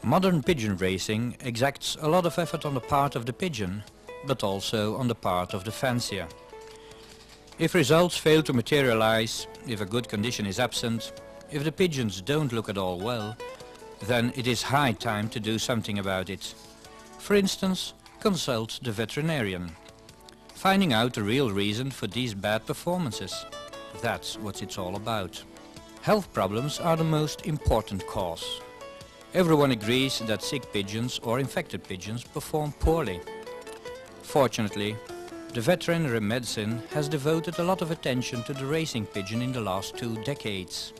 Modern pigeon racing exacts a lot of effort on the part of the pigeon, but also on the part of the fancier. If results fail to materialize, if a good condition is absent, if the pigeons don't look at all well, then it is high time to do something about it. For instance, consult the veterinarian. Finding out the real reason for these bad performances. That's what it's all about. Health problems are the most important cause. Everyone agrees that sick pigeons or infected pigeons perform poorly. Fortunately, the veterinary medicine has devoted a lot of attention to the racing pigeon in the last 2 decades.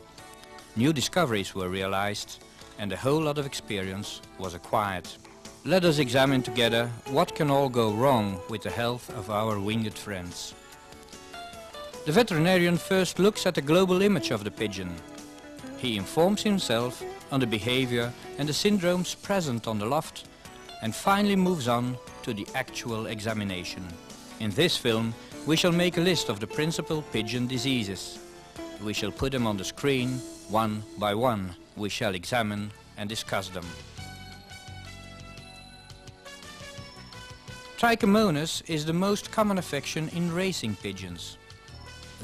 New discoveries were realized and a whole lot of experience was acquired. Let us examine together what can all go wrong with the health of our winged friends. The veterinarian first looks at the global image of the pigeon. He informs himself on the behavior and the syndromes present on the loft and finally moves on to the actual examination. In this film we shall make a list of the principal pigeon diseases. We shall put them on the screen one by one. We shall examine and discuss them. Trichomonas is the most common infection in racing pigeons.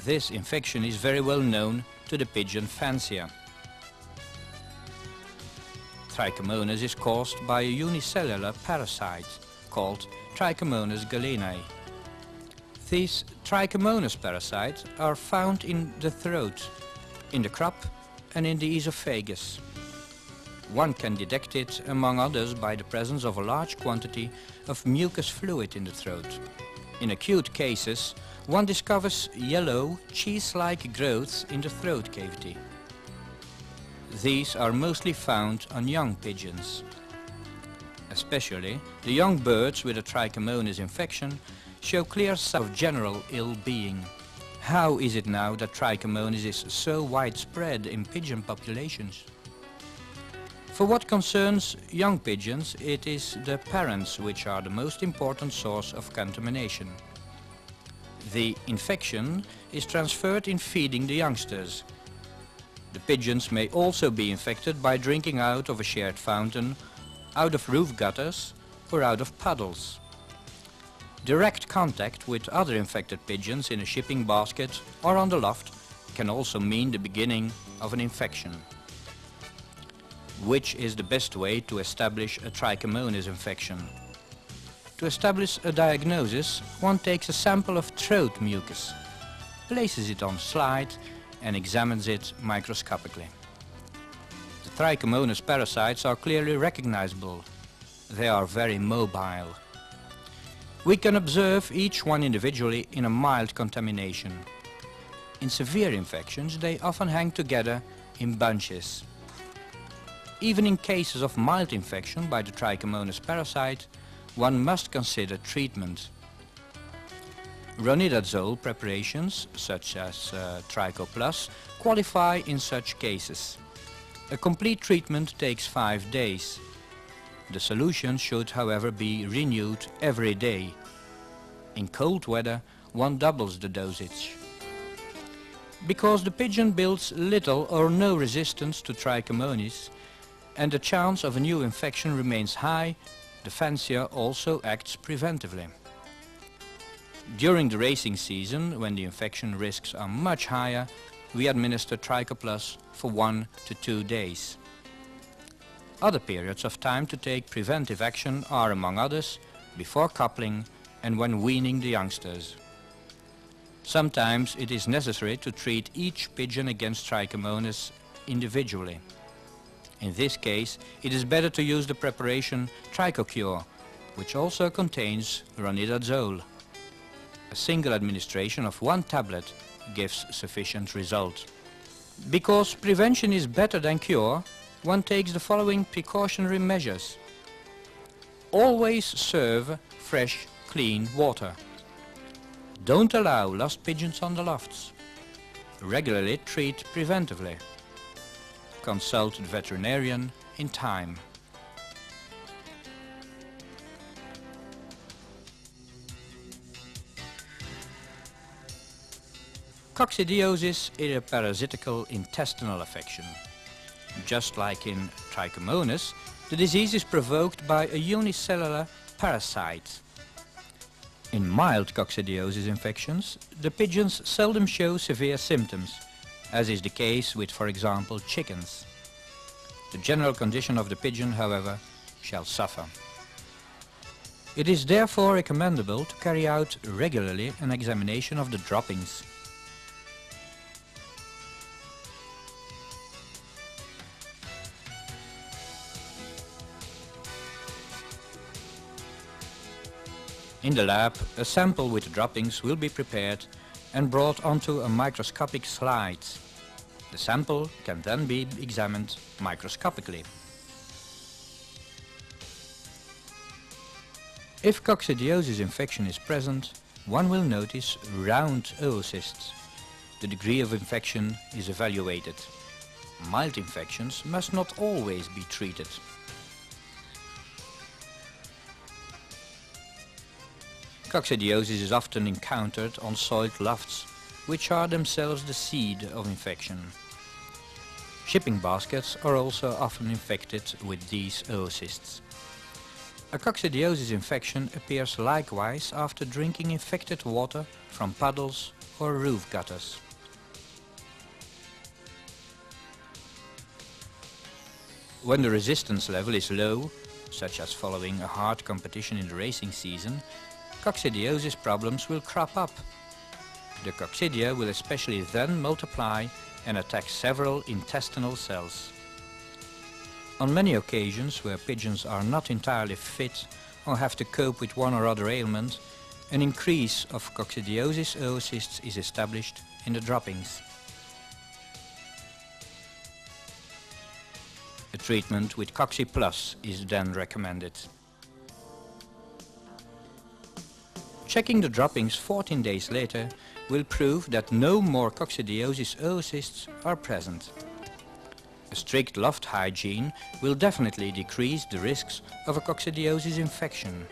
This infection is very well known to the pigeon fancier. Trichomonas is caused by a unicellular parasite called Trichomonas galenae. These Trichomonas parasites are found in the throat, in the crop and in the esophagus. One can detect it, among others, by the presence of a large quantity of mucus fluid in the throat. In acute cases, one discovers yellow, cheese-like growths in the throat cavity. These are mostly found on young pigeons. Especially, the young birds with a Trichomonas infection show clear signs of general ill-being. How is it now that Trichomonas is so widespread in pigeon populations? For what concerns young pigeons, it is the parents which are the most important source of contamination. The infection is transferred in feeding the youngsters. The pigeons may also be infected by drinking out of a shared fountain, out of roof gutters or out of puddles. Direct contact with other infected pigeons in a shipping basket or on the loft can also mean the beginning of an infection. Which is the best way to establish a Trichomonas infection? To establish a diagnosis, one takes a sample of throat mucus, places it on a slide and examines it microscopically. The Trichomonas parasites are clearly recognizable. They are very mobile. We can observe each one individually in a mild contamination. In severe infections, they often hang together in bunches. Even in cases of mild infection by the Trichomonas parasite, one must consider treatment. Ronidazole preparations, such as Tricho Plus, qualify in such cases. A complete treatment takes 5 days. The solution should, however, be renewed every day. In cold weather, one doubles the dosage. Because the pigeon builds little or no resistance to Trichomonas, and the chance of a new infection remains high, the fancier also acts preventively. During the racing season, when the infection risks are much higher, we administer Tricho Plus for 1 to 2 days. Other periods of time to take preventive action are, among others, before coupling and when weaning the youngsters. Sometimes it is necessary to treat each pigeon against Trichomonas individually. In this case, it is better to use the preparation TrichoCure, which also contains ronidazole. A single administration of 1 tablet gives sufficient result. Because prevention is better than cure, one takes the following precautionary measures. Always serve fresh, clean water. Don't allow lost pigeons on the lofts. Regularly treat preventively. Consult the veterinarian in time. Coccidiosis is a parasitical intestinal affection. Just like in Trichomonas, The disease is provoked by a unicellular parasite. In mild coccidiosis infections, the pigeons seldom show severe symptoms, as is the case with, for example, chickens. The general condition of the pigeon, however, shall suffer. It is therefore recommendable to carry out regularly an examination of the droppings. In the lab, a sample with droppings will be prepared and brought onto a microscopic slide. The sample can then be examined microscopically. If coccidiosis infection is present, one will notice round oocysts. The degree of infection is evaluated. Mild infections must not always be treated. Coccidiosis is often encountered on soiled lofts, which are themselves the seed of infection. Shipping baskets are also often infected with these oocysts. A coccidiosis infection appears likewise after drinking infected water from puddles or roof gutters. When the resistance level is low, such as following a hard competition in the racing season, coccidiosis problems will crop up. The coccidia will especially then multiply and attack several intestinal cells. On many occasions where pigeons are not entirely fit or have to cope with one or other ailment, an increase of coccidiosis oocysts is established in the droppings. A treatment with Cocci Plus is then recommended. Checking the droppings 14 days later will prove that no more coccidiosis oocysts are present. A strict loft hygiene will definitely decrease the risks of a coccidiosis infection.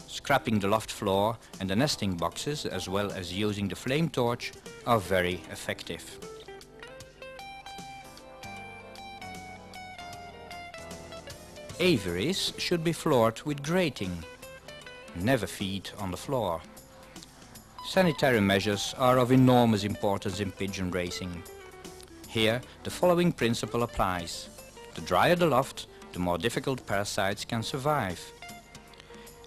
Scrapping the loft floor and the nesting boxes, as well as using the flame torch, are very effective. Aviaries should be floored with grating. Never feed on the floor. Sanitary measures are of enormous importance in pigeon racing. Here, the following principle applies. The drier the loft, the more difficult parasites can survive.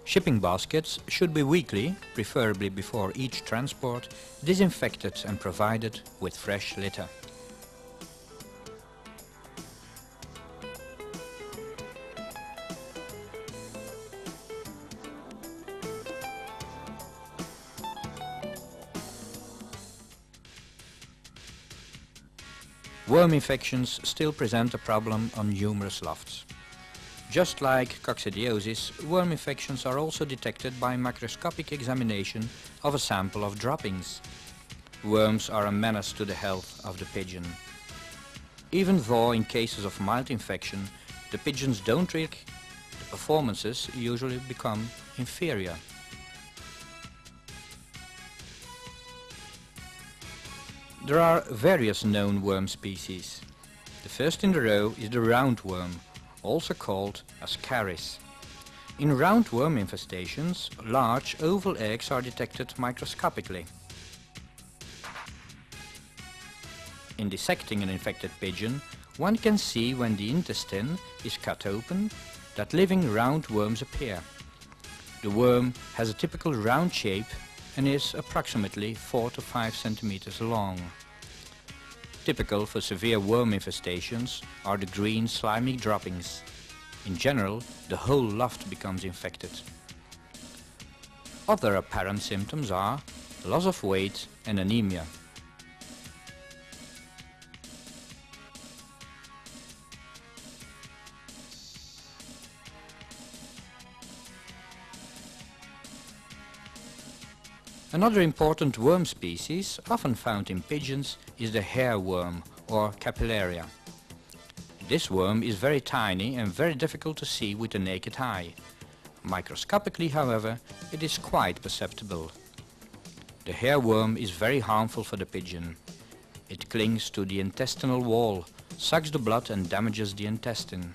Shipping baskets should be weekly, preferably before each transport, disinfected and provided with fresh litter. Worm infections still present a problem on numerous lofts. Just like coccidiosis, worm infections are also detected by microscopic examination of a sample of droppings. Worms are a menace to the health of the pigeon. Even though in cases of mild infection the pigeons don't react, the performances usually become inferior. There are various known worm species. The first in the row is the roundworm, also called ascaris. In roundworm infestations, large oval eggs are detected microscopically. In dissecting an infected pigeon, one can see when the intestine is cut open that living roundworms appear. The worm has a typical round shape and is approximately 4 to 5 centimeters long. Typical for severe worm infestations are the green slimy droppings. In general, the whole loft becomes infected. Other apparent symptoms are loss of weight and anemia. Another important worm species, often found in pigeons, is the hairworm or capillaria. This worm is very tiny and very difficult to see with the naked eye. Microscopically, however, it is quite perceptible. The hairworm is very harmful for the pigeon. It clings to the intestinal wall, sucks the blood and damages the intestine.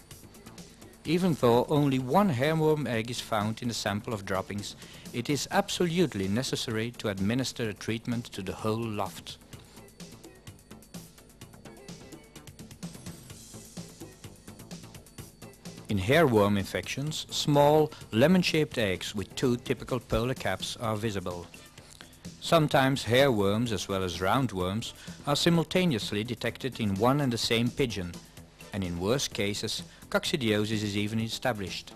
Even though only one hairworm egg is found in a sample of droppings, it is absolutely necessary to administer a treatment to the whole loft. In hairworm infections, small, lemon-shaped eggs with two typical polar caps are visible. Sometimes hairworms as well as roundworms are simultaneously detected in one and the same pigeon, and in worse cases, coccidiosis is even established.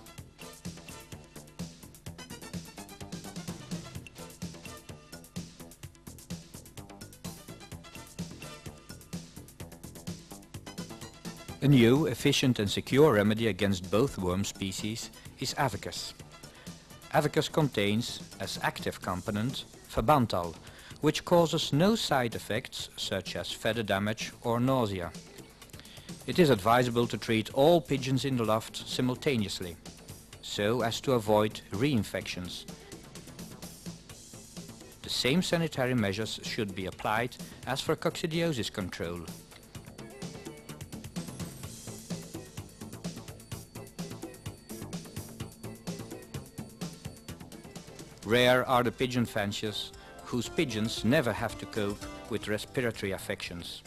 A new, efficient and secure remedy against both worm species is Avicus. Avicus contains, as active component, Fabantal, which causes no side effects such as feather damage or nausea. It is advisable to treat all pigeons in the loft simultaneously, so as to avoid reinfections. The same sanitary measures should be applied as for coccidiosis control. Rare are the pigeon fanciers whose pigeons never have to cope with respiratory affections.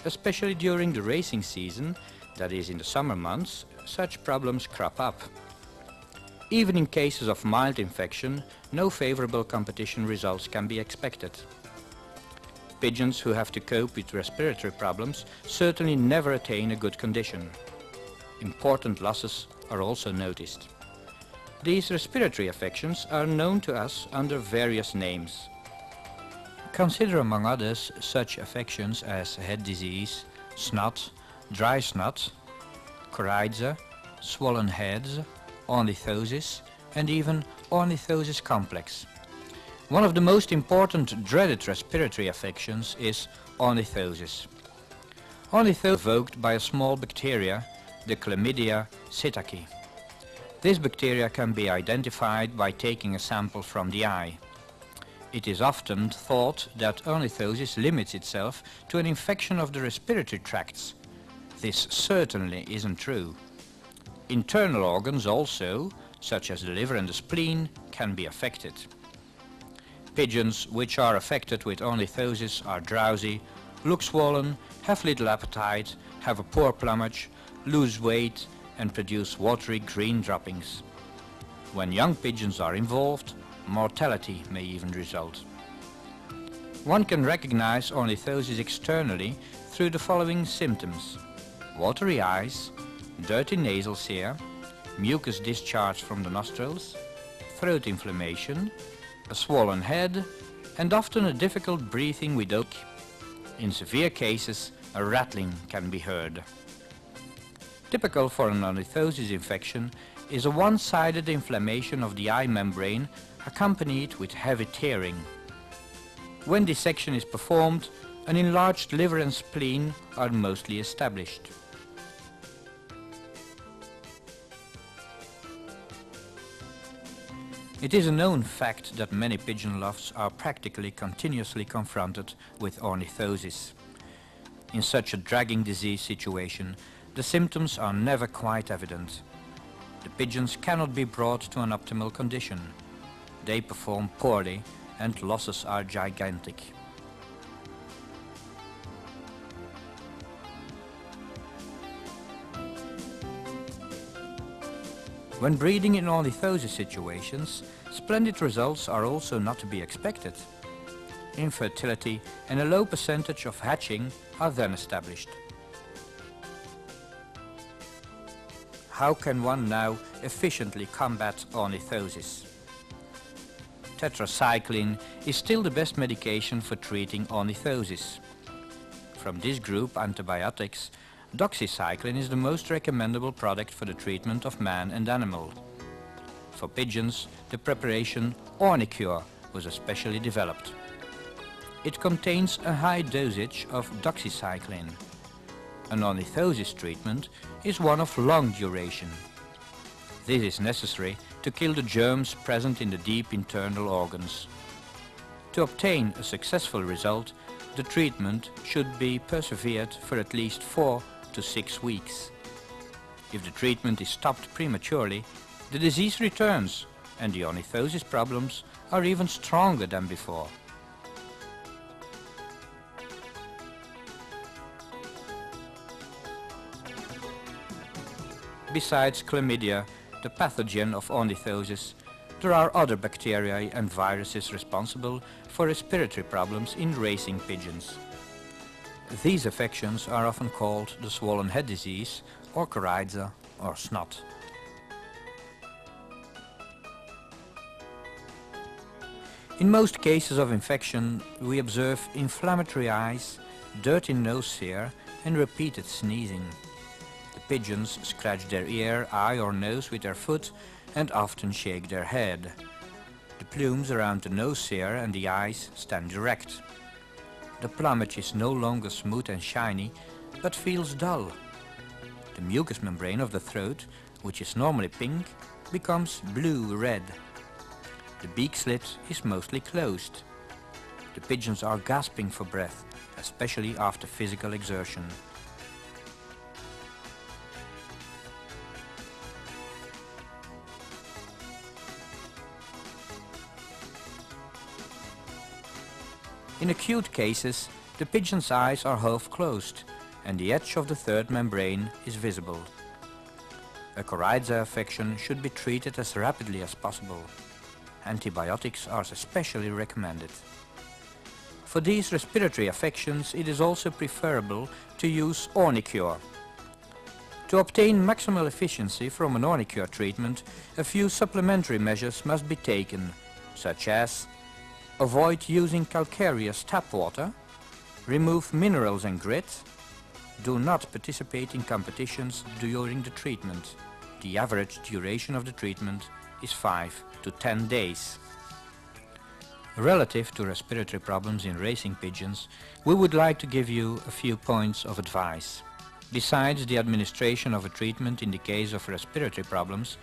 Especially during the racing season, that is in the summer months, such problems crop up. Even in cases of mild infection, no favorable competition results can be expected. Pigeons who have to cope with respiratory problems certainly never attain a good condition. Important losses are also noticed. These respiratory affections are known to us under various names. Consider among others such affections as head disease, snot, dry snot, coryza, swollen heads, ornithosis and even ornithosis complex. One of the most important dreaded respiratory affections is ornithosis. Ornithosis is evoked by a small bacteria, the Chlamydia psittaci. This bacteria can be identified by taking a sample from the eye. It is often thought that ornithosis limits itself to an infection of the respiratory tracts. This certainly isn't true. Internal organs also, such as the liver and the spleen, can be affected. Pigeons which are affected with ornithosis are drowsy, look swollen, have little appetite, have a poor plumage, lose weight, and produce watery green droppings. When young pigeons are involved, mortality may even result. One can recognize ornithosis externally through the following symptoms: watery eyes, dirty nasal cere, mucus discharge from the nostrils, throat inflammation, a swollen head, and often a difficult breathing with oak. In severe cases, a rattling can be heard. Typical for an ornithosis infection is a one-sided inflammation of the eye membrane accompanied with heavy tearing. When dissection is performed, an enlarged liver and spleen are mostly established. It is a known fact that many pigeon lofts are practically continuously confronted with ornithosis. In such a dragging disease situation, the symptoms are never quite evident. The pigeons cannot be brought to an optimal condition. They perform poorly and losses are gigantic. When breeding in ornithosis situations, splendid results are also not to be expected. Infertility and a low percentage of hatching are then established. How can one now efficiently combat ornithosis? Tetracycline is still the best medication for treating ornithosis. From this group antibiotics, doxycycline is the most recommendable product for the treatment of man and animal. For pigeons, the preparation Ornicure was especially developed. It contains a high dosage of doxycycline. An ornithosis treatment is one of long duration. This is necessary to kill the germs present in the deep internal organs. To obtain a successful result, the treatment should be persevered for at least 4 to 6 weeks. If the treatment is stopped prematurely, the disease returns and the ornithosis problems are even stronger than before. Besides chlamydia, the pathogen of ornithosis, there are other bacteria and viruses responsible for respiratory problems in racing pigeons. These affections are often called the swollen head disease or coryza or snot. In most cases of infection, we observe inflammatory eyes, dirty nose cere and repeated sneezing. The pigeons scratch their ear, eye or nose with their foot and often shake their head. The plumes around the nose cere and the eyes stand erect. The plumage is no longer smooth and shiny, but feels dull. The mucous membrane of the throat, which is normally pink, becomes blue-red. The beak slit is mostly closed. The pigeons are gasping for breath, especially after physical exertion. In acute cases, the pigeon's eyes are half closed and the edge of the third membrane is visible. A coryza affection should be treated as rapidly as possible. Antibiotics are especially recommended. For these respiratory affections, it is also preferable to use Ornicure. To obtain maximal efficiency from an Ornicure treatment, a few supplementary measures must be taken, such as avoid using calcareous tap water, remove minerals and grit, do not participate in competitions during the treatment. The average duration of the treatment is 5 to 10 days. Relative to respiratory problems in racing pigeons, we would like to give you a few points of advice. Besides the administration of a treatment in the case of respiratory problems,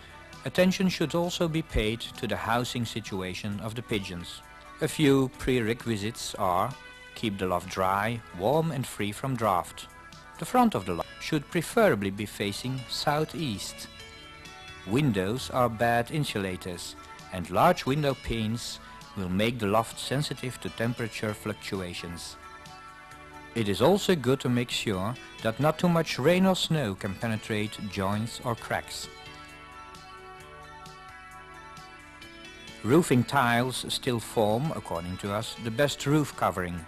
attention should also be paid to the housing situation of the pigeons. A few prerequisites are: keep the loft dry, warm and free from draught. The front of the loft should preferably be facing southeast. Windows are bad insulators, and large window panes will make the loft sensitive to temperature fluctuations. It is also good to make sure that not too much rain or snow can penetrate joints or cracks. Roofing tiles still form, according to us, the best roof covering.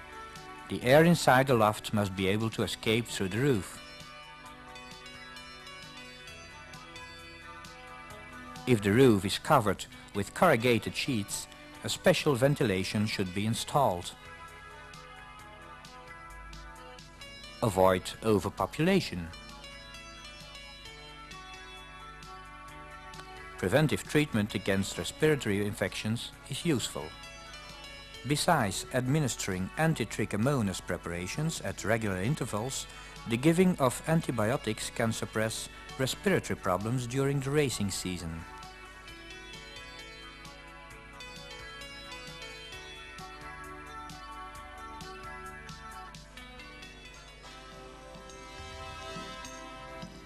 The air inside the loft must be able to escape through the roof. If the roof is covered with corrugated sheets, a special ventilation should be installed. Avoid overpopulation. Preventive treatment against respiratory infections is useful. Besides administering anti-trichomonas preparations at regular intervals, the giving of antibiotics can suppress respiratory problems during the racing season.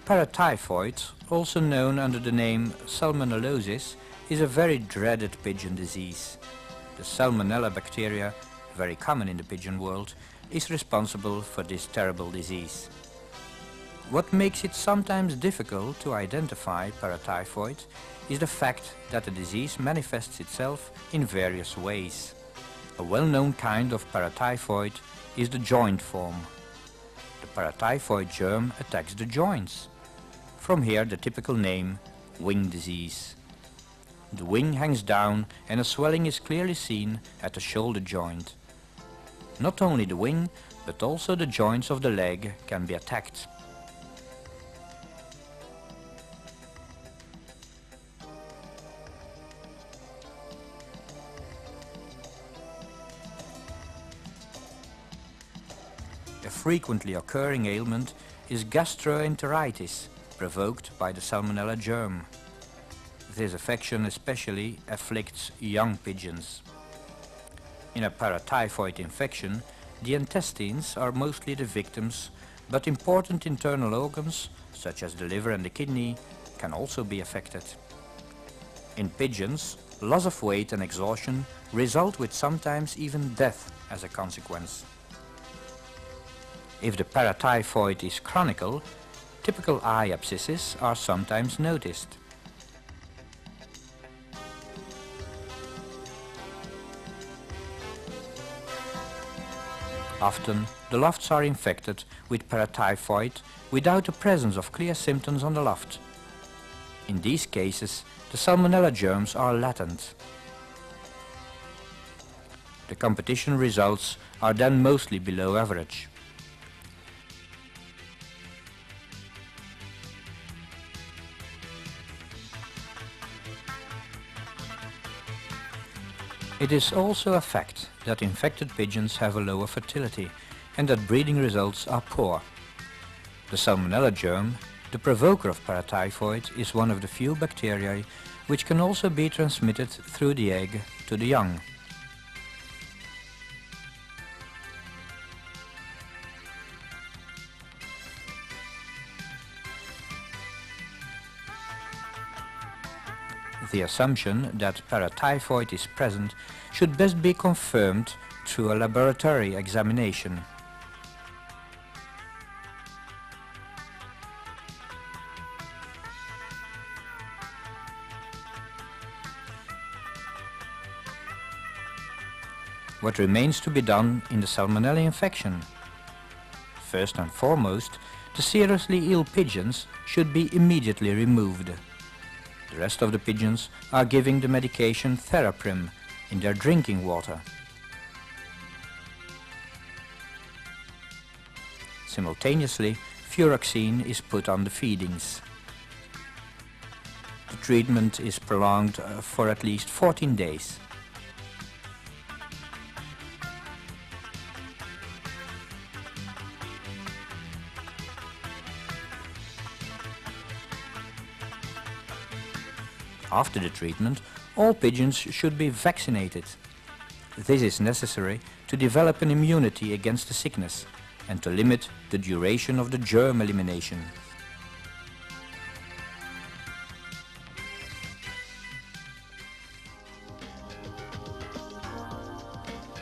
Paratyphoid, also known under the name salmonellosis, is a very dreaded pigeon disease. The Salmonella bacteria, very common in the pigeon world, is responsible for this terrible disease. What makes it sometimes difficult to identify paratyphoid is the fact that the disease manifests itself in various ways. A well-known kind of paratyphoid is the joint form. The paratyphoid germ attacks the joints. From here the typical name, wing disease. The wing hangs down and a swelling is clearly seen at the shoulder joint. Not only the wing, but also the joints of the leg can be attacked. A frequently occurring ailment is gastroenteritis, provoked by the Salmonella germ. This affection especially afflicts young pigeons. In a paratyphoid infection, the intestines are mostly the victims, but important internal organs, such as the liver and the kidney, can also be affected. In pigeons, loss of weight and exhaustion result with sometimes even death as a consequence. If the paratyphoid is chronic, typical eye abscesses are sometimes noticed. Often, the lofts are infected with paratyphoid without the presence of clear symptoms on the loft. In these cases, the Salmonella germs are latent. The competition results are then mostly below average. It is also a fact that infected pigeons have a lower fertility and that breeding results are poor. The Salmonella germ, the provoker of paratyphoid, is one of the few bacteria which can also be transmitted through the egg to the young. The assumption that paratyphoid is present should best be confirmed through a laboratory examination. What remains to be done in the Salmonella infection? First and foremost, the seriously ill pigeons should be immediately removed. The rest of the pigeons are giving the medication Theraprim in their drinking water. Simultaneously, furoxene is put on the feedings. The treatment is prolonged for at least 14 days. After the treatment, all pigeons should be vaccinated. This is necessary to develop an immunity against the sickness and to limit the duration of the germ elimination.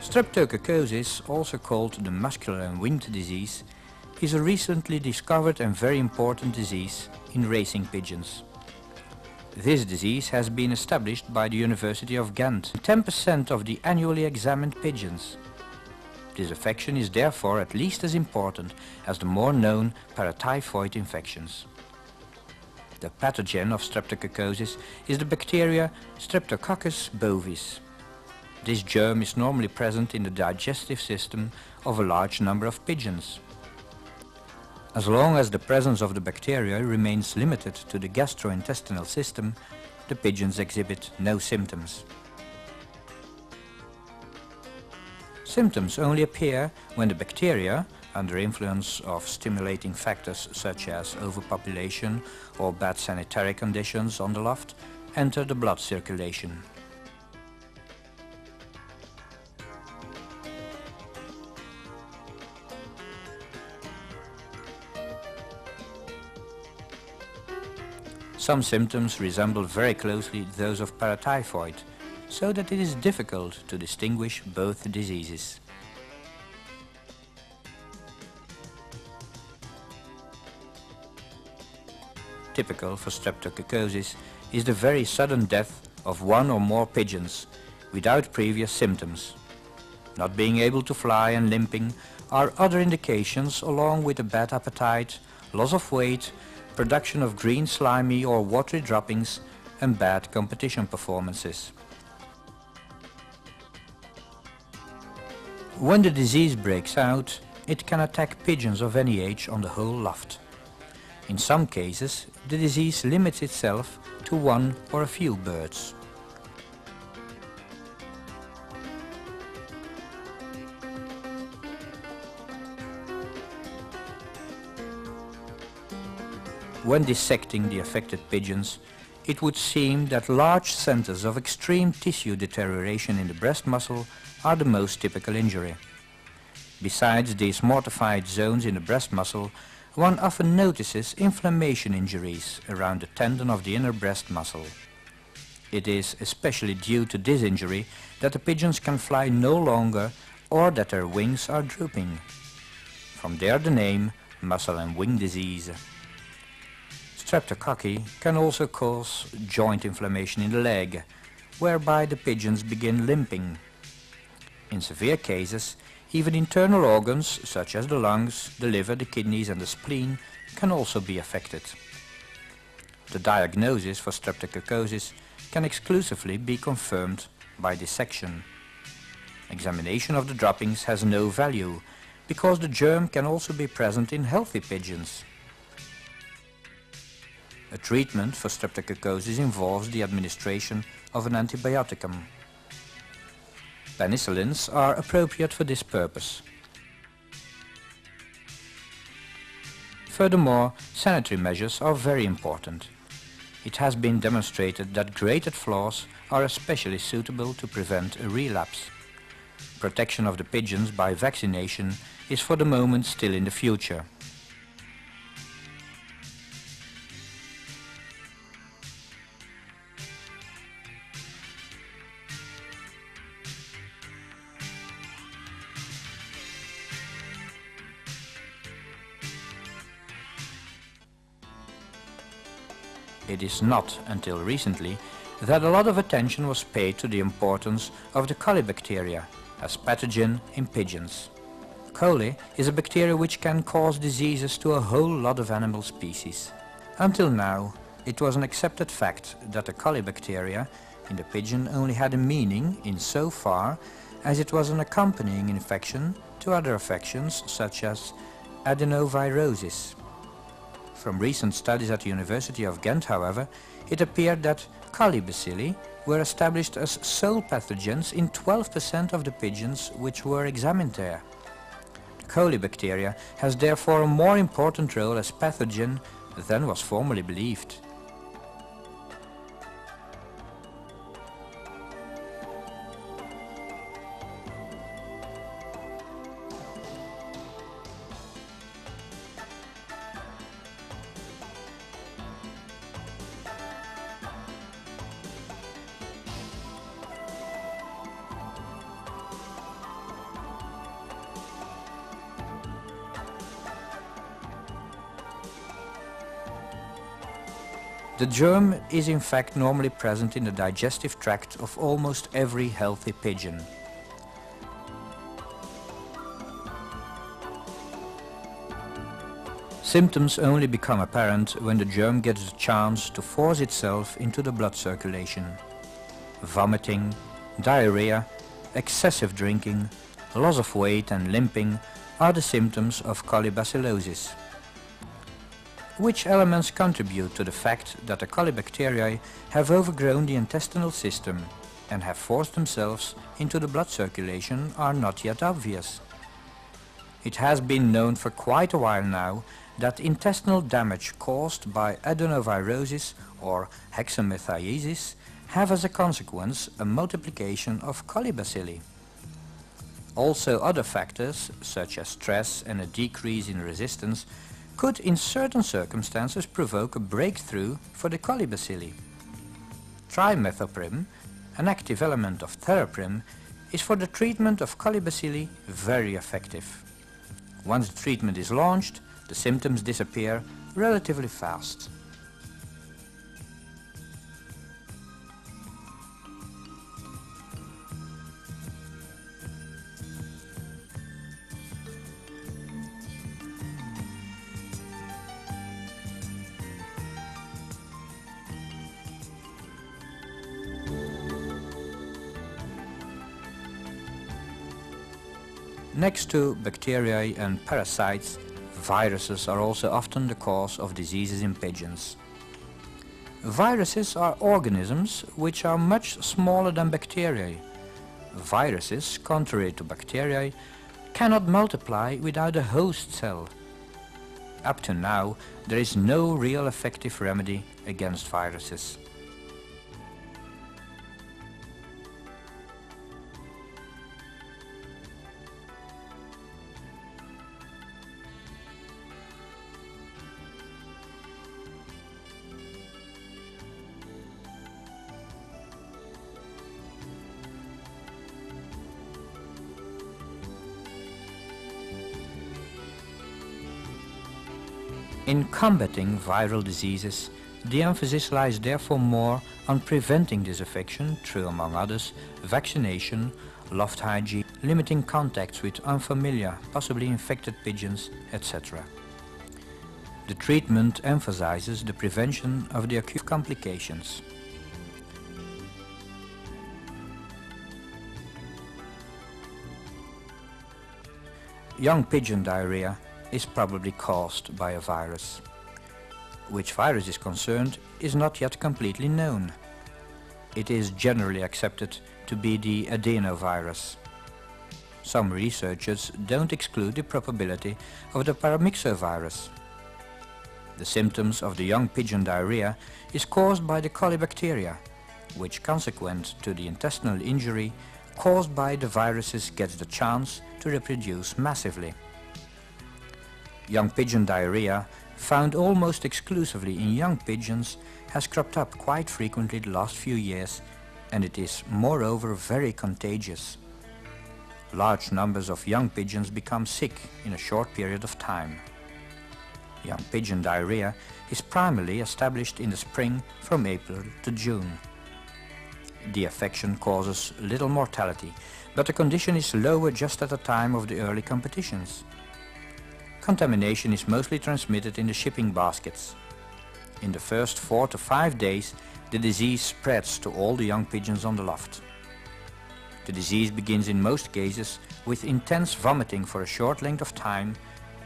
Streptococcosis, also called the muscular and winged disease, is a recently discovered and very important disease in racing pigeons. This disease has been established by the University of Ghent in 10% of the annually examined pigeons. This infection is therefore at least as important as the more known paratyphoid infections. The pathogen of streptococcosis is the bacteria Streptococcus bovis. This germ is normally present in the digestive system of a large number of pigeons. As long as the presence of the bacteria remains limited to the gastrointestinal system, the pigeons exhibit no symptoms. Symptoms only appear when the bacteria, under influence of stimulating factors such as overpopulation or bad sanitary conditions on the loft, enter the blood circulation. Some symptoms resemble very closely those of paratyphoid, so that it is difficult to distinguish both diseases. Typical for streptococcosis is the very sudden death of one or more pigeons without previous symptoms. Not being able to fly and limping are other indications, along with a bad appetite, loss of weight, production of green slimy or watery droppings and bad competition performances. When the disease breaks out, it can attack pigeons of any age on the whole loft. In some cases, the disease limits itself to one or a few birds. When dissecting the affected pigeons, it would seem that large centers of extreme tissue deterioration in the breast muscle are the most typical injury. Besides these mortified zones in the breast muscle, one often notices inflammation injuries around the tendon of the inner breast muscle. It is especially due to this injury that the pigeons can fly no longer or that their wings are drooping. From there the name muscle and wing disease. Streptococci can also cause joint inflammation in the leg, whereby the pigeons begin limping. In severe cases, even internal organs such as the lungs, the liver, the kidneys and the spleen can also be affected. The diagnosis for streptococcosis can exclusively be confirmed by dissection. Examination of the droppings has no value, because the germ can also be present in healthy pigeons. A treatment for streptococcosis involves the administration of an antibioticum. Penicillins are appropriate for this purpose. Furthermore, sanitary measures are very important. It has been demonstrated that grated floors are especially suitable to prevent a relapse. Protection of the pigeons by vaccination is for the moment still in the future. It is not until recently that a lot of attention was paid to the importance of the colibacteria as pathogen in pigeons. Coli is a bacteria which can cause diseases to a whole lot of animal species. Until now, it was an accepted fact that the colibacteria in the pigeon only had a meaning insofar as it was an accompanying infection to other affections such as adenovirosis. From recent studies at the University of Ghent, however, it appeared that colibacilli were established as sole pathogens in 12% of the pigeons which were examined there. The colibacteria has therefore a more important role as pathogen than was formerly believed. The germ is in fact normally present in the digestive tract of almost every healthy pigeon. Symptoms only become apparent when the germ gets a chance to force itself into the blood circulation. Vomiting, diarrhea, excessive drinking, loss of weight and limping are the symptoms of colibacillosis. Which elements contribute to the fact that the colibacteria have overgrown the intestinal system and have forced themselves into the blood circulation are not yet obvious. It has been known for quite a while now that intestinal damage caused by adenovirosis or hexamethiasis have as a consequence a multiplication of colibacilli. Also other factors, such as stress and a decrease in resistance, could in certain circumstances provoke a breakthrough for the colibacilli. Trimethoprim, an active element of theraprim, is for the treatment of colibacilli very effective. Once the treatment is launched, the symptoms disappear relatively fast. Next to bacteria and parasites, viruses are also often the cause of diseases in pigeons. Viruses are organisms which are much smaller than bacteria. Viruses, contrary to bacteria, cannot multiply without a host cell. Up to now, there is no real effective remedy against viruses. In combating viral diseases, the emphasis lies therefore more on preventing this infection through, among others, vaccination, loft hygiene, limiting contacts with unfamiliar, possibly infected pigeons, etc. The treatment emphasizes the prevention of the acute complications. Young pigeon diarrhea is probably caused by a virus. Which virus is concerned is not yet completely known. It is generally accepted to be the adenovirus. Some researchers don't exclude the probability of the paramyxovirus. The symptoms of the young pigeon diarrhea is caused by the colibacteria, which consequent to the intestinal injury caused by the viruses gets the chance to reproduce massively. Young pigeon diarrhea, found almost exclusively in young pigeons, has cropped up quite frequently the last few years, and it is moreover very contagious. Large numbers of young pigeons become sick in a short period of time. Young pigeon diarrhea is primarily established in the spring from April to June. The affection causes little mortality, but the condition is lower just at the time of the early competitions. Contamination is mostly transmitted in the shipping baskets. In the first 4 to 5 days, the disease spreads to all the young pigeons on the loft. The disease begins in most cases with intense vomiting for a short length of time,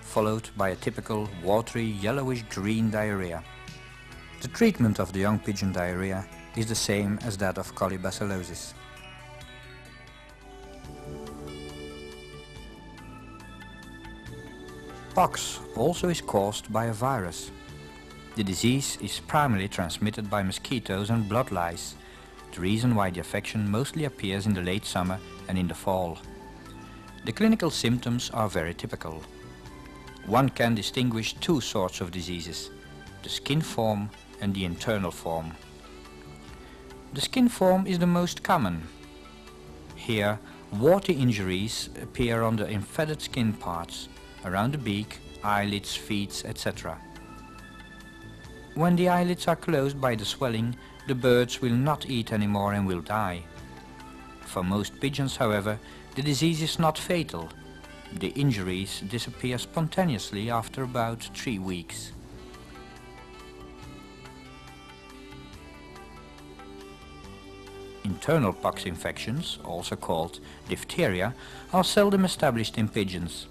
followed by a typical watery yellowish-green diarrhea. The treatment of the young pigeon diarrhea is the same as that of colibacillosis. Pox also is caused by a virus. The disease is primarily transmitted by mosquitoes and blood lice, the reason why the affection mostly appears in the late summer and in the fall. The clinical symptoms are very typical. One can distinguish two sorts of diseases, the skin form and the internal form. The skin form is the most common. Here, warty injuries appear on the infected skin parts, around the beak, eyelids, feet, etc. When the eyelids are closed by the swelling, the birds will not eat anymore and will die. For most pigeons, however, the disease is not fatal. The injuries disappear spontaneously after about 3 weeks. Internal pox infections, also called diphtheria, are seldom established in pigeons.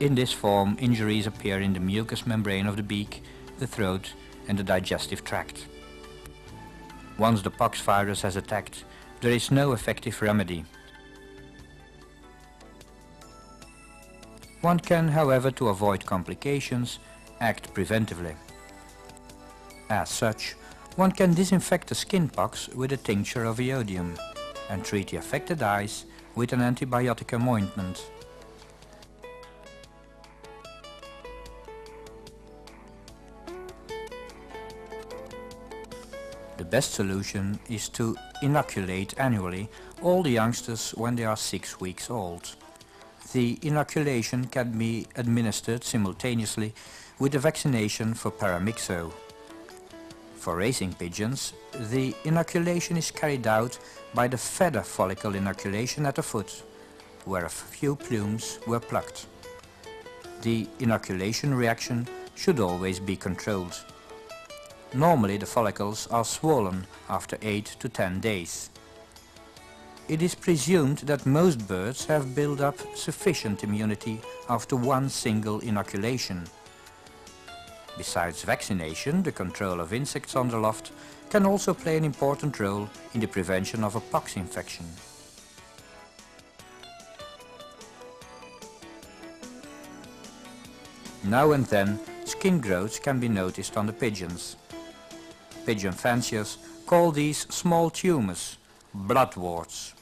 In this form, injuries appear in the mucous membrane of the beak, the throat and the digestive tract. Once the pox virus has attacked, there is no effective remedy. One can, however, to avoid complications, act preventively. As such, one can disinfect the skin pox with a tincture of iodium and treat the affected eyes with an antibiotic ointment. The best solution is to inoculate annually all the youngsters when they are 6 weeks old. The inoculation can be administered simultaneously with the vaccination for paramyxo. For racing pigeons, the inoculation is carried out by the feather follicle inoculation at the foot, where a few plumes were plucked. The inoculation reaction should always be controlled. Normally the follicles are swollen after 8 to 10 days. It is presumed that most birds have built up sufficient immunity after one single inoculation. Besides vaccination, the control of insects on the loft can also play an important role in the prevention of a pox infection. Now and then, skin growths can be noticed on the pigeons. Pigeon fanciers call these small tumors, bloodworts.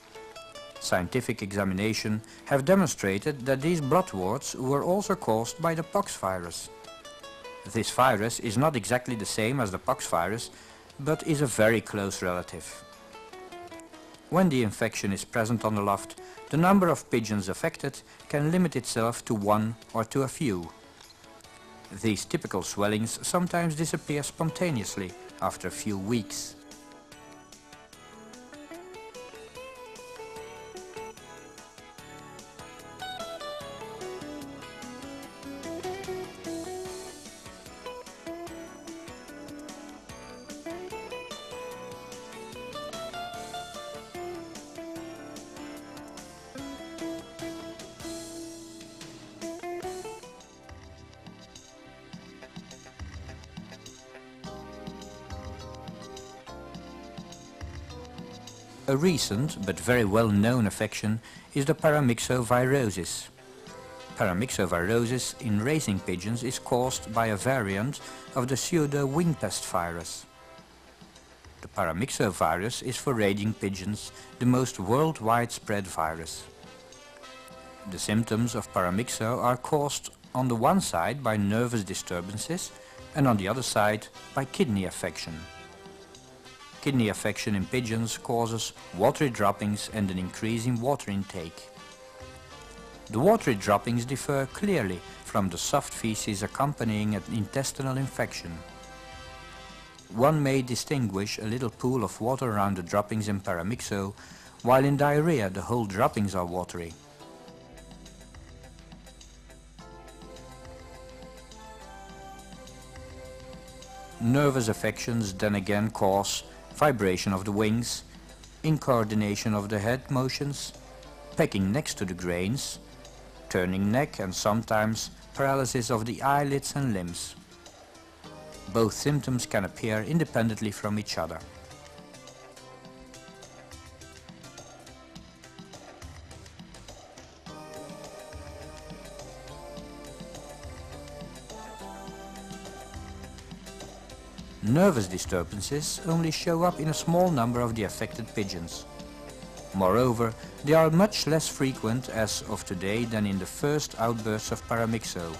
Scientific examination have demonstrated that these bloodworts were also caused by the pox virus. This virus is not exactly the same as the pox virus, but is a very close relative. When the infection is present on the loft, the number of pigeons affected can limit itself to one or to a few. These typical swellings sometimes disappear spontaneously after a few weeks. A recent but very well-known affection is the paramyxovirosis. Paramyxovirosis in racing pigeons is caused by a variant of the pseudo-wing pest virus. The paramyxovirus is for raging pigeons the most worldwide spread virus. The symptoms of paramyxo are caused on the one side by nervous disturbances and on the other side by kidney affection. Kidney affection in pigeons causes watery droppings and an increase in water intake. The watery droppings differ clearly from the soft feces accompanying an intestinal infection. One may distinguish a little pool of water around the droppings in paramyxo, while in diarrhea the whole droppings are watery. Nervous affections then again cause vibration of the wings, incoordination of the head motions, pecking next to the grains, turning neck and sometimes paralysis of the eyelids and limbs. Both symptoms can appear independently from each other. Nervous disturbances only show up in a small number of the affected pigeons. Moreover, they are much less frequent as of today than in the first outbursts of paramyxo.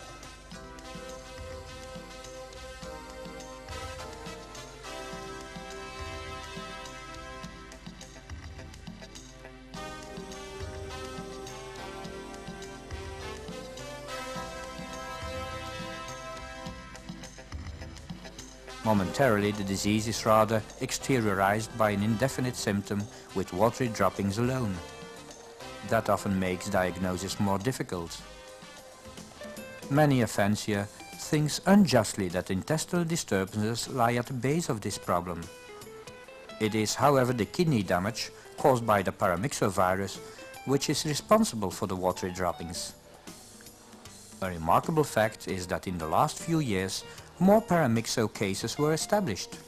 Momentarily, the disease is rather exteriorized by an indefinite symptom with watery droppings alone. That often makes diagnosis more difficult. Many a fancier thinks unjustly that intestinal disturbances lie at the base of this problem. It is, however, the kidney damage caused by the paramyxovirus which is responsible for the watery droppings. A remarkable fact is that in the last few years more paramyxo cases were established.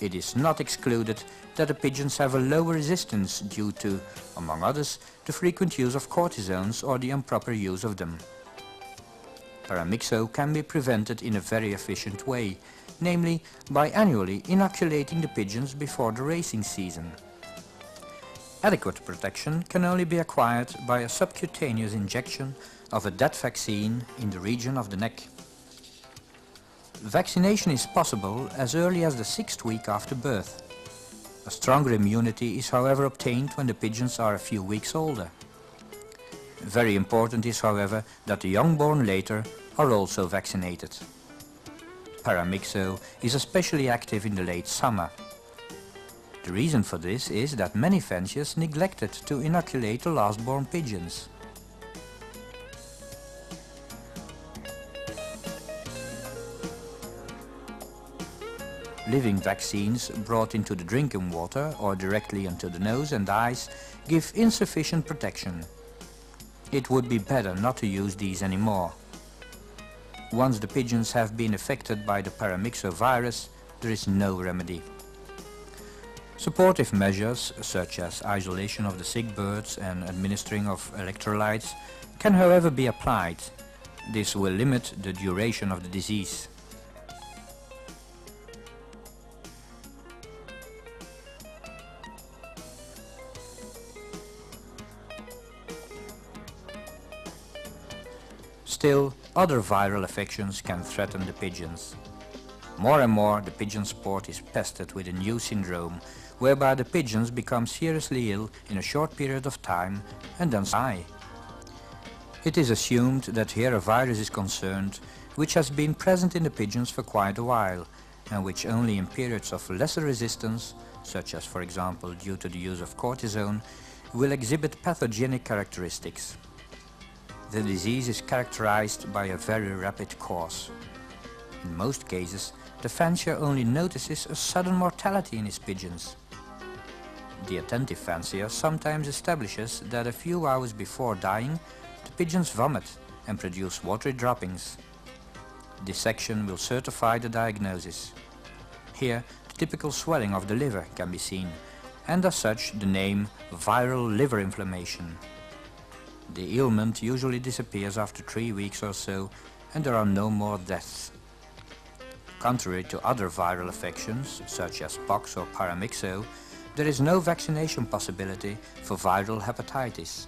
It is not excluded that the pigeons have a lower resistance due to, among others, the frequent use of cortisones or the improper use of them. Paramyxo can be prevented in a very efficient way, namely by annually inoculating the pigeons before the racing season. Adequate protection can only be acquired by a subcutaneous injection of a DET vaccine in the region of the neck. Vaccination is possible as early as the 6th week after birth. A stronger immunity is however obtained when the pigeons are a few weeks older. Very important is however that the young born later are also vaccinated. Paramyxo is especially active in the late summer. The reason for this is that many fanciers neglected to inoculate the last born pigeons. Living vaccines brought into the drinking water or directly into the nose and eyes give insufficient protection. It would be better not to use these anymore. Once the pigeons have been affected by the paramyxovirus, there is no remedy. Supportive measures such as isolation of the sick birds and administering of electrolytes can however be applied. This will limit the duration of the disease. Still, other viral affections can threaten the pigeons. More and more, the pigeon sport is pestered with a new syndrome, whereby the pigeons become seriously ill in a short period of time and then die. It is assumed that here a virus is concerned which has been present in the pigeons for quite a while, and which only in periods of lesser resistance, such as for example due to the use of cortisone, will exhibit pathogenic characteristics. The disease is characterized by a very rapid course. In most cases, the fancier only notices a sudden mortality in his pigeons. The attentive fancier sometimes establishes that a few hours before dying, the pigeons vomit and produce watery droppings. Dissection will certify the diagnosis. Here, the typical swelling of the liver can be seen, and as such the name viral liver inflammation. The ailment usually disappears after 3 weeks or so, and there are no more deaths. Contrary to other viral affections, such as pox or paramyxo, there is no vaccination possibility for viral hepatitis.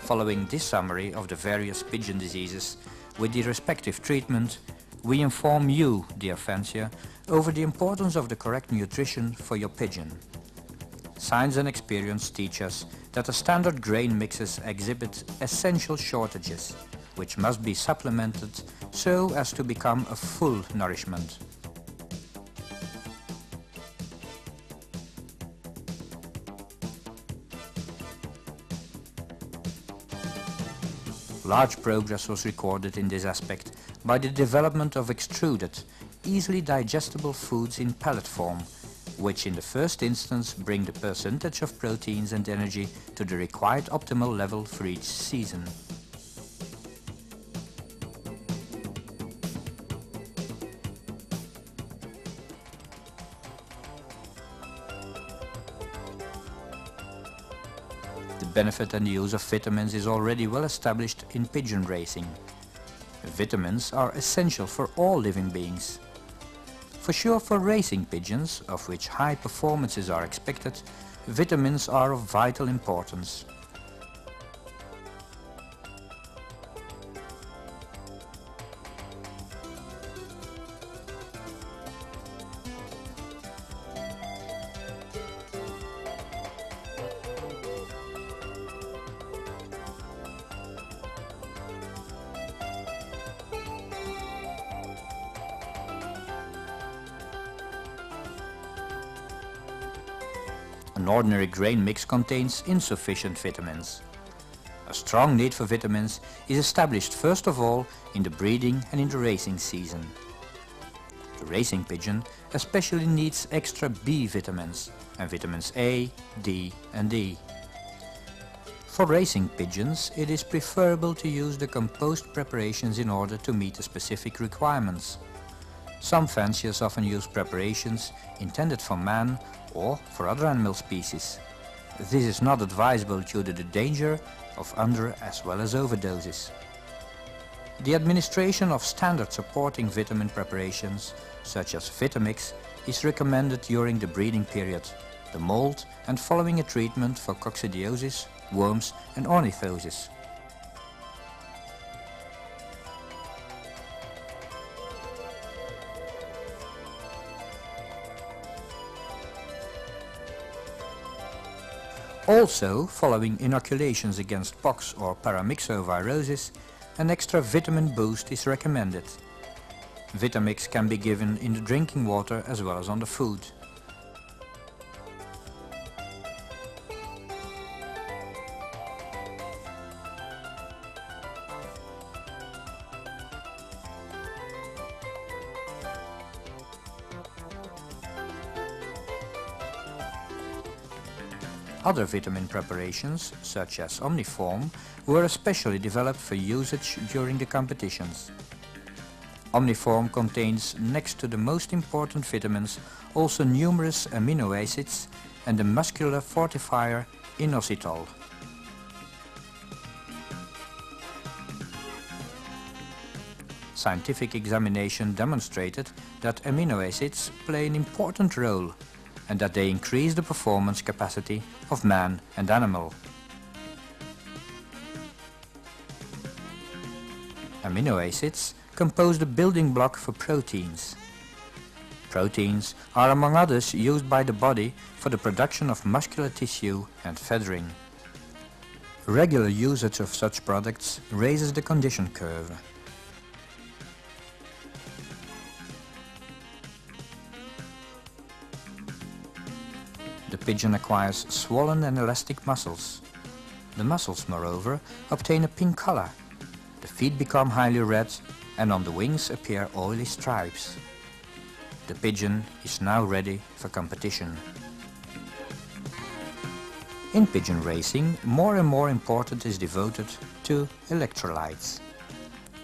Following this summary of the various pigeon diseases with the respective treatment, we inform you, dear fancier, over the importance of the correct nutrition for your pigeon. Science and experience teach us that the standard grain mixes exhibit essential shortages, which must be supplemented so as to become a full nourishment. Large progress was recorded in this aspect by the development of extruded, easily digestible foods in pellet form, which in the first instance bring the percentage of proteins and energy to the required optimal level for each season. The benefit and use of vitamins is already well established in pigeon racing. Vitamins are essential for all living beings. For sure, for racing pigeons, of which high performances are expected, vitamins are of vital importance. An ordinary grain mix contains insufficient vitamins. A strong need for vitamins is established first of all in the breeding and in the racing season. The racing pigeon especially needs extra B vitamins and vitamins A, D and D. For racing pigeons it is preferable to use the composed preparations in order to meet the specific requirements. Some fanciers often use preparations intended for man or for other animal species. This is not advisable due to the danger of under as well as overdoses. The administration of standard supporting vitamin preparations, such as Vitamix, is recommended during the breeding period, the molt and following a treatment for coccidiosis, worms and ornithosis. Also, following inoculations against pox or paramyxovirosis, an extra vitamin boost is recommended. Vitamix can be given in the drinking water as well as on the food. Other vitamin preparations, such as Omniform, were especially developed for usage during the competitions. Omniform contains, next to the most important vitamins, also numerous amino acids and the muscular fortifier inositol. Scientific examination demonstrated that amino acids play an important role and that they increase the performance capacity of man and animal. Amino acids compose the building block for proteins. Proteins are among others used by the body for the production of muscular tissue and feathering. Regular usage of such products raises the condition curve. The pigeon acquires swollen and elastic muscles. The muscles, moreover, obtain a pink color. The feet become highly red and on the wings appear oily stripes. The pigeon is now ready for competition. In pigeon racing, more and more importance is devoted to electrolytes.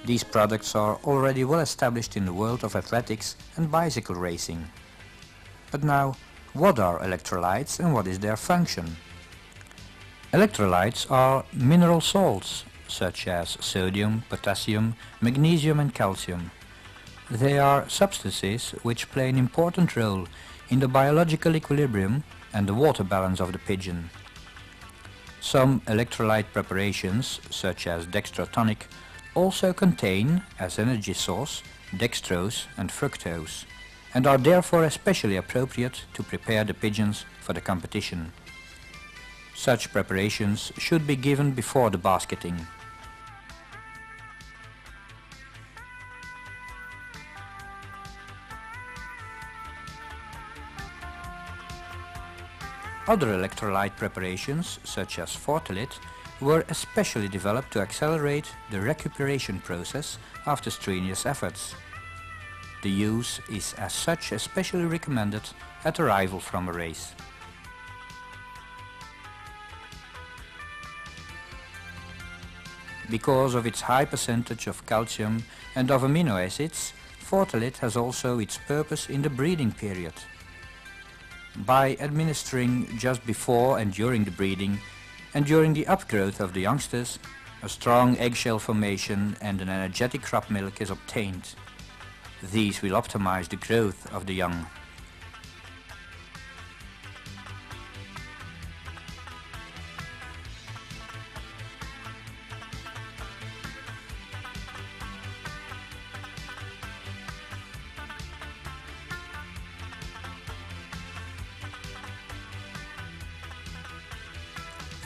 These products are already well established in the world of athletics and bicycle racing. But now, what are electrolytes and what is their function? Electrolytes are mineral salts, such as sodium, potassium, magnesium and calcium. They are substances which play an important role in the biological equilibrium and the water balance of the pigeon. Some electrolyte preparations, such as dextrotonic, also contain, as energy source, dextrose and fructose, and are therefore especially appropriate to prepare the pigeons for the competition. Such preparations should be given before the basketing. Other electrolyte preparations, such as Fortalit, were especially developed to accelerate the recuperation process after strenuous efforts. The use is as such especially recommended at arrival from a race. Because of its high percentage of calcium and of amino acids, Fortalit has also its purpose in the breeding period. By administering just before and during the breeding and during the upgrowth of the youngsters, a strong eggshell formation and an energetic crop milk is obtained. These will optimize the growth of the young.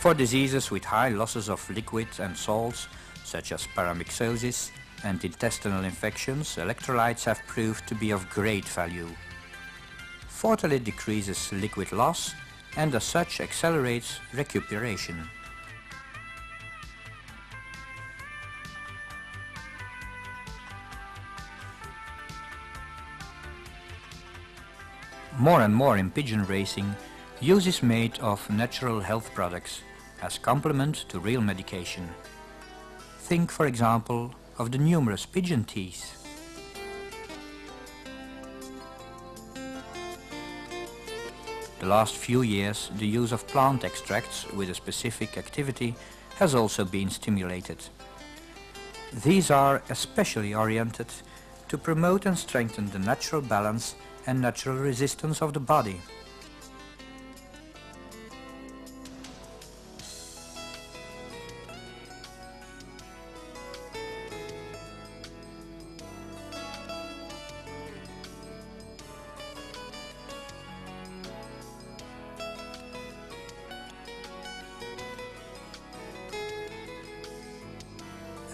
For diseases with high losses of liquids and salts, such as paramyxosis and intestinal infections, electrolytes have proved to be of great value. Fortalit decreases liquid loss and as such accelerates recuperation. More and more in pigeon racing, use is made of natural health products as complement to real medication. Think, for example, of the numerous pigeon teas. The last few years, the use of plant extracts with a specific activity has also been stimulated. These are especially oriented to promote and strengthen the natural balance and natural resistance of the body.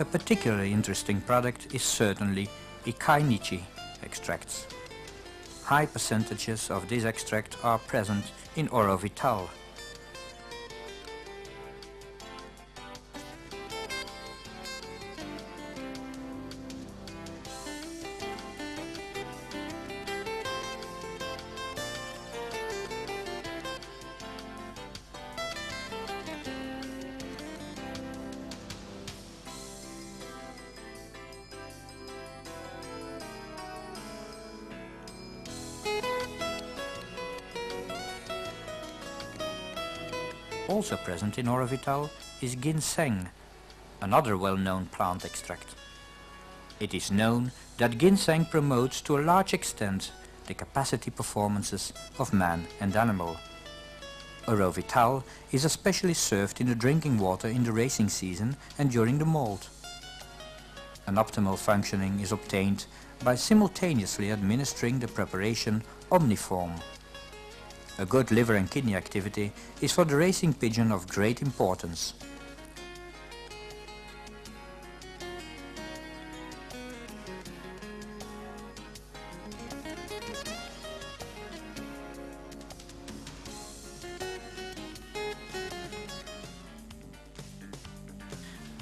A particularly interesting product is certainly Ikainichi extracts. High percentages of this extract are present in Orovital. Also present in Orovital is ginseng, another well-known plant extract. It is known that ginseng promotes to a large extent the capacity performances of man and animal. Orovital is especially served in the drinking water in the racing season and during the molt. An optimal functioning is obtained by simultaneously administering the preparation omniform. A good liver and kidney activity is for the racing pigeon of great importance.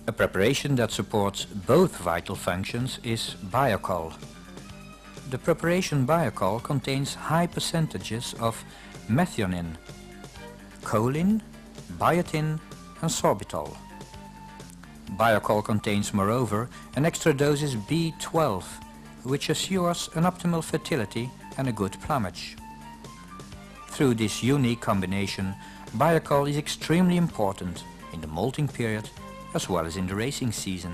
A preparation that supports both vital functions is Biocol. The preparation Biocol contains high percentages of methionine, choline, biotin and sorbitol. Biocol contains moreover an extra dosage B12, which assures an optimal fertility and a good plumage. Through this unique combination, Biocol is extremely important in the molting period as well as in the racing season.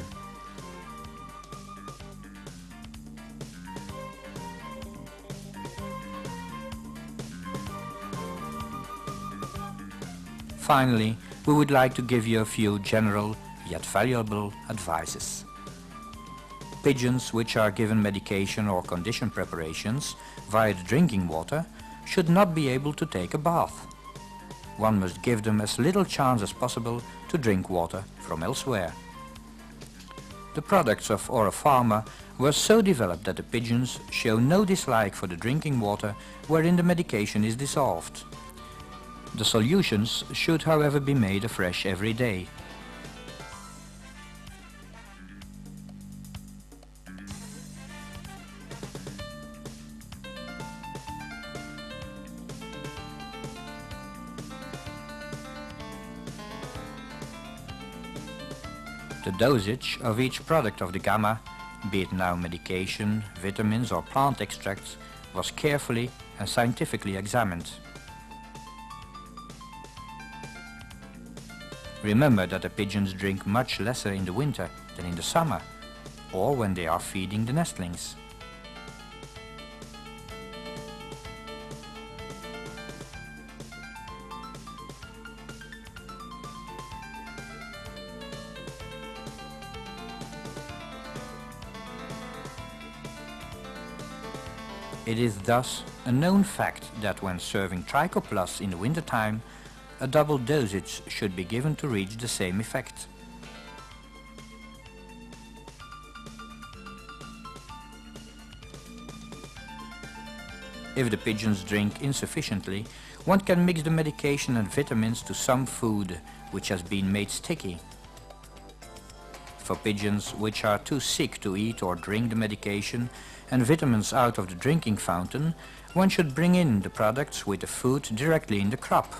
Finally, we would like to give you a few general yet valuable advices. Pigeons which are given medication or condition preparations via the drinking water should not be able to take a bath. One must give them as little chance as possible to drink water from elsewhere. The products of Orofarma were so developed that the pigeons show no dislike for the drinking water wherein the medication is dissolved. The solutions should, however, be made afresh every day. The dosage of each product of the gamma, be it now medication, vitamins or plant extracts, was carefully and scientifically examined. Remember that the pigeons drink much lesser in the winter than in the summer, or when they are feeding the nestlings. It is thus a known fact that when serving Trico Plus in the wintertime, a double dosage should be given to reach the same effect. If the pigeons drink insufficiently, one can mix the medication and vitamins to some food which has been made sticky. For pigeons which are too sick to eat or drink the medication and vitamins out of the drinking fountain, one should bring in the products with the food directly in the crop.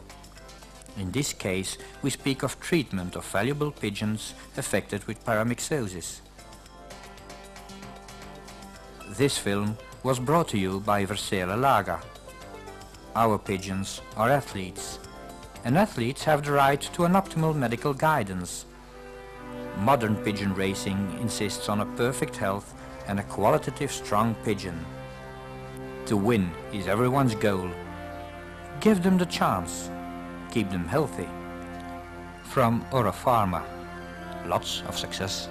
In this case, we speak of treatment of valuable pigeons affected with paramyxosis. This film was brought to you by Versele Lager. Our pigeons are athletes, and athletes have the right to an optimal medical guidance. Modern pigeon racing insists on a perfect health and a qualitative strong pigeon. To win is everyone's goal. Give them the chance. Keep them healthy. From Orofarma. Lots of success.